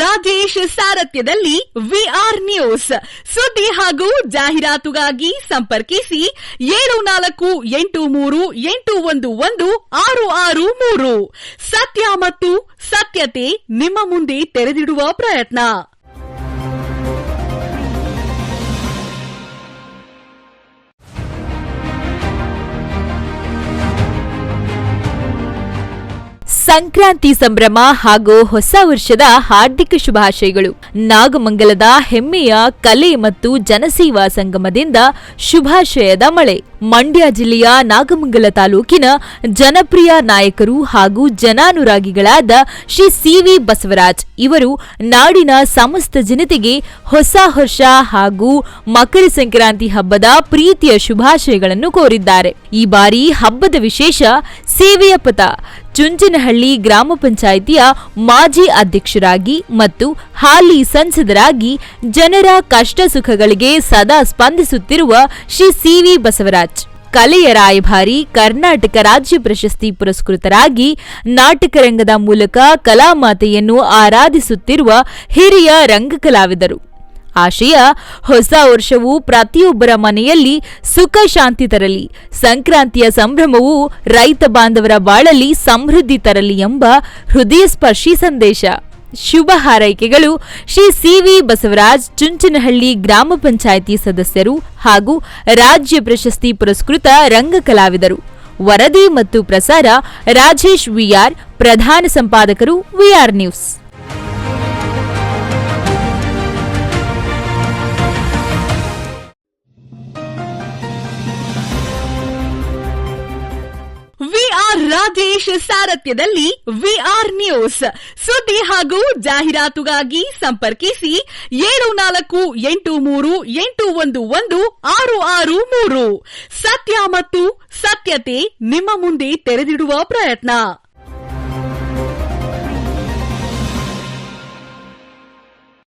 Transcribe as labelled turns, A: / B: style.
A: ರಾಜೇಶ್ ಸಾರಥ್ಯದಲ್ಲಿ VR news ಸುದ್ದಿ ಹಾಗೂ ಜಾಹೀರಾತುಗಾಗಿ ಸಂಪರ್ಕಿಸಿ 7483811663. ಸತ್ಯ ಮತ್ತು ಸತ್ಯತೆ ನಿಮ್ಮ ಮುಂದೆ ತೆರೆದಿಡುವ ಪ್ರಯತ್ನ.
B: ಸಂಕ್ರಾಂತಿ ಸಂಭ್ರಮ ಹಾಗೂ ಹೊಸ ವರ್ಷದ ಹಾರ್ದಿಕ ಶುಭಾಶಯಗಳು. ನಾಗಮಂಗಲದ ಹೆಮ್ಮೆಯ ಕಲೆ ಮತ್ತು ಜನಸೇವಾ ಸಂಗಮದಿಂದ ಶುಭಾಶಯದ ಮಳೆ. ಮಂಡ್ಯ ಜಿಲ್ಲೆಯ ನಾಗಮಂಗಲ ತಾಲೂಕಿನ ಜನಪ್ರಿಯ ನಾಯಕರು ಹಾಗೂ ಜನಾನುರಾಗಿಗಳಾದ ಶ್ರೀ ಸಿವಿ ಬಸವರಾಜ್ ಇವರು ನಾಡಿನ ಸಮಸ್ತ ಜನತೆಗೆ ಹೊಸ ವರ್ಷ ಹಾಗೂ ಮಕರ ಸಂಕ್ರಾಂತಿ ಹಬ್ಬದ ಪ್ರೀತಿಯ ಶುಭಾಶಯಗಳನ್ನು ಕೋರಿದ್ದಾರೆ. ಈ ಬಾರಿ ಹಬ್ಬದ ವಿಶೇಷ ಸೇವೆಯ ಪಥ. ಚುಂಚನಹಳ್ಳಿ ಗ್ರಾಮ ಪಂಚಾಯಿತಿಯ ಮಾಜಿ ಅಧ್ಯಕ್ಷರಾಗಿ ಮತ್ತು ಹಾಲಿ ಸಂಸದರಾಗಿ ಜನರ ಕಷ್ಟ ಸುಖಗಳಿಗೆ ಸದಾ ಸ್ಪಂದಿಸುತ್ತಿರುವ ಶ್ರೀ ಸಿವಿ ಬಸವರಾಜ್, ಕಲೆಯ ರಾಯಭಾರಿ, ಕರ್ನಾಟಕ ರಾಜ್ಯ ಪ್ರಶಸ್ತಿ ಪುರಸ್ಕೃತರಾಗಿ ನಾಟಕ ರಂಗದ ಮೂಲಕ ಕಲಾಮಾತೆಯನ್ನು ಆರಾಧಿಸುತ್ತಿರುವ ಹಿರಿಯ ರಂಗಕಲಾವಿದರು. ಆಶಯ ಹೊಸ ವರ್ಷವು ಪ್ರತಿಯೊಬ್ಬರ ಮನೆಯಲ್ಲಿ ಸುಖ ಶಾಂತಿ ತರಲಿ, ಸಂಕ್ರಾಂತಿಯ ಸಂಭ್ರಮವು ರೈತ ಬಾಂಧವರ ಬಾಳಲ್ಲಿ ಸಮೃದ್ಧಿ ತರಲಿ ಎಂಬ ಹೃದಯ ಸ್ಪರ್ಶಿ ಸಂದೇಶ. ಶುಭ ಹಾರೈಕೆಗಳು ಶ್ರೀ ಸಿವಿ ಬಸವರಾಜ್, ಚುಂಚನಹಳ್ಳಿ ಗ್ರಾಮ ಪಂಚಾಯಿತಿ ಸದಸ್ಯರು ಹಾಗೂ ರಾಜ್ಯ ಪ್ರಶಸ್ತಿ ಪುರಸ್ಕೃತ ರಂಗ ಕಲಾವಿದರು. ವರದಿ ಮತ್ತು ಪ್ರಸಾರ ರಾಜೇಶ್ ವಿಆರ್, ಪ್ರಧಾನ ಸಂಪಾದಕರು ವಿಆರ್ ನ್ಯೂಸ್.
A: ವಿಆರ್ ರಾಜೇಶ್ ಸಾರಥ್ಯದಲ್ಲಿ ವಿಆರ್ ನ್ಯೂಸ್ ಸುದ್ದಿ ಹಾಗೂ ಜಾಹೀರಾತುಗಾಗಿ ಸಂಪರ್ಕಿಸಿ 7483811663. ಸತ್ಯ ಮತ್ತು ಸತ್ಯತೆ ನಿಮ್ಮ ಮುಂದೆ ತೆರೆದಿಡುವ ಪ್ರಯತ್ನ.